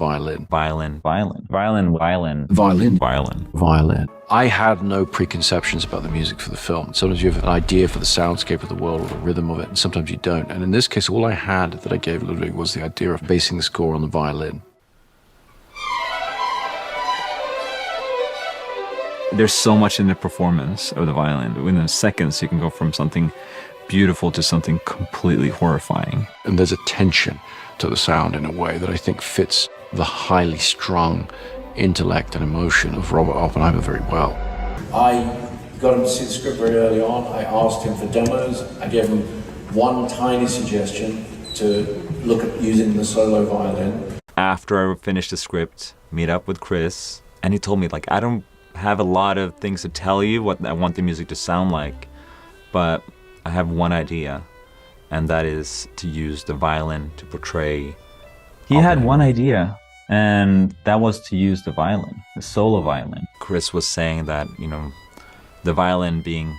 Violin. Violin. Violin. Violin. Violin. Violin. Violin. Violin. I had no preconceptions about the music for the film. Sometimes you have an idea for the soundscape of the world or the rhythm of it, and sometimes you don't. And in this case, all I had that I gave Ludwig was the idea of basing the score on the violin. There's so much in the performance of the violin. Within seconds, you can go from something beautiful to something completely horrifying. And there's a tension to the sound in a way that I think fits the highly strung intellect and emotion of Robert Oppenheimer very well. I got him to see the script very early on. I asked him for demos. I gave him one tiny suggestion to look at using the solo violin. After I finished the script, meet up with Chris, and he told me, like, I don't have a lot of things to tell you what I want the music to sound like, but I have one idea, and that is to use the violin to portray. He had one idea, and that was to use the violin, the solo violin. Chris was saying that, you know, the violin being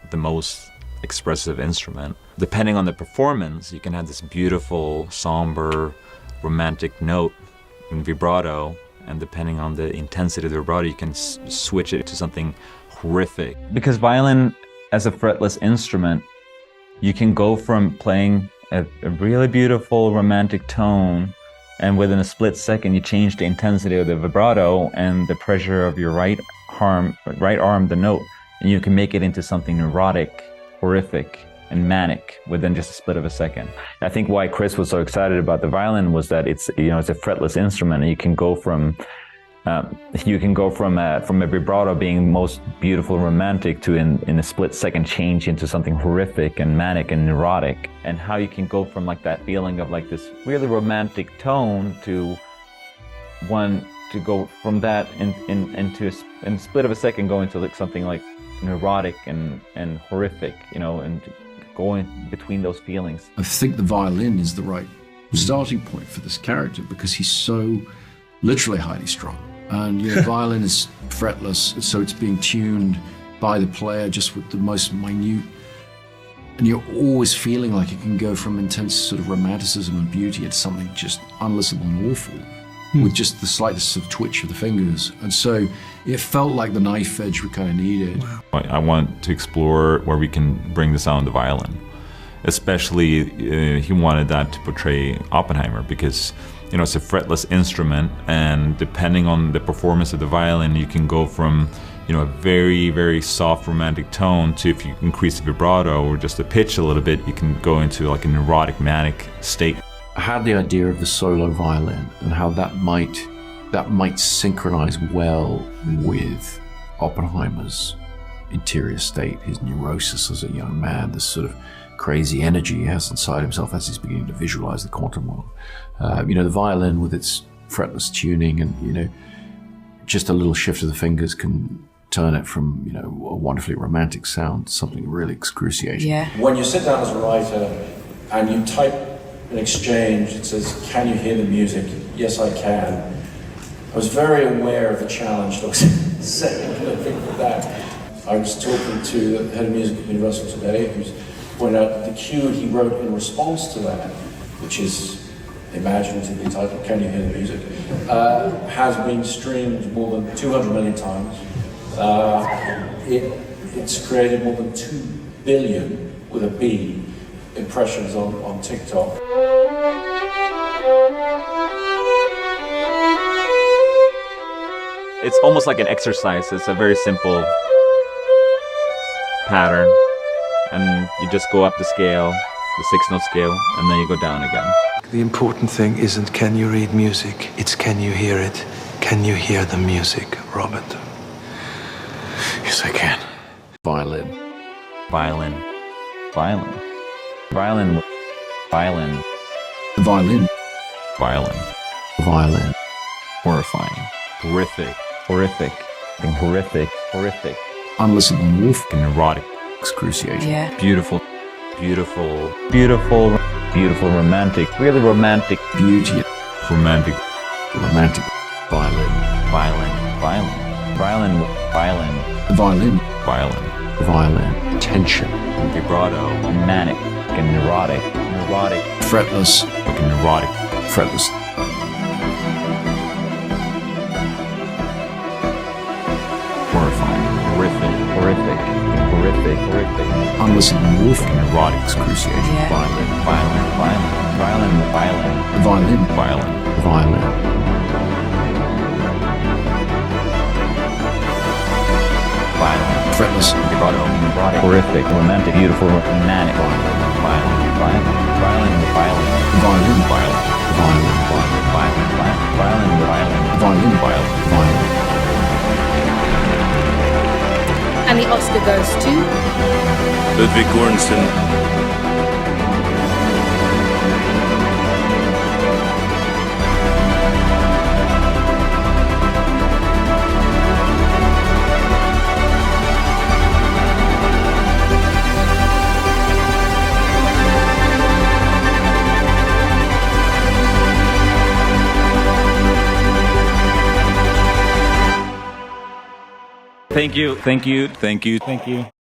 the most expressive instrument, depending on the performance, you can have this beautiful, somber, romantic note in vibrato, and depending on the intensity of the vibrato, you can switch it to something horrific. Because violin, as a fretless instrument, you can go from playing a really beautiful romantic tone, and within a split second you change the intensity of the vibrato and the pressure of your right arm, the note, and you can make it into something neurotic, horrific, and manic within just a split of a second. I think why Chris was so excited about the violin was that it's, you know, it's a fretless instrument, and you can go from from a vibrato being most beautiful, romantic, to in a split second change into something horrific and manic and neurotic, and how you can go from like that feeling of like this really romantic tone to go from that into in a split of a second go into like something like neurotic and horrific, you know, and going between those feelings. I think the violin is the right starting point for this character because he's so literally highly strung. And you know, violin is fretless, so it's being tuned by the player just with the most minute, and you're always feeling like it can go from intense sort of romanticism and beauty into something just unlistenable and awful with just the slightest sort of twitch of the fingers. And so it felt like the knife edge we kind of needed. Wow. I want to explore where we can bring the sound of the violin. Especially, he wanted that to portray Oppenheimer because, you know, it's a fretless instrument, and depending on the performance of the violin, you can go from, you know, a very, very soft romantic tone to, if you increase the vibrato or just the pitch a little bit, you can go into like a neurotic, manic state. I had the idea of the solo violin and how that might synchronize well with Oppenheimer's interior state, his neurosis as a young man, this sort of crazy energy he has inside himself as he's beginning to visualize the quantum world. You know, the violin with its fretless tuning and, you know, just a little shift of the fingers can turn it from, you know, a wonderfully romantic sound to something really excruciating. Yeah. When you sit down as a writer and you type an exchange, it says, "Can you hear the music?" Yes, I can. I was very aware of the challenge that was setting for that. I was talking to the head of music at Universal today, who's pointed out that the cue he wrote in response to that, which is imaginatively titled "Can You Hear the Music?", has been streamed more than 200 million times. It's created more than 2 billion, with a B, impressions on TikTok. It's almost like an exercise. It's a very simple pattern, and you just go up the scale, the 6-note scale, and then you go down again. The important thing isn't can you read music, it's can you hear it. Can you hear the music, Robert? Yes, I can. Violin. Violin. Violin. Violin. Violin. The violin. Violin. Violin. Horrifying. Horrific. Horrific. Horrific. Horrific. Unlistenable and awful. Neurotic. Excruciating. Yeah. Beautiful. Beautiful. Beautiful. Beautiful. Romantic. Really romantic. Beauty. Romantic. Romantic. Violin. Violin. Violin. Violin. Violin. The violin. Violin. Violin. Tension. Vibrato. Manic. And neurotic. Neurotic. Fretless. Like a neurotic. Fretless. unless it's morphine, erotic, excruciating. Yeah. Violin, violin, violin, violin, Violin. violin, Violin. violin. Fretless. Vibrato, erotic, horrific, romantic, beautiful, romantic. Violin, violin, violin, violin, Violin. violin, Violin. violin, violin, violin, Violin. violin. Violin. And the Oscar goes to Ludwig Göransson. Thank you, thank you, thank you, thank you.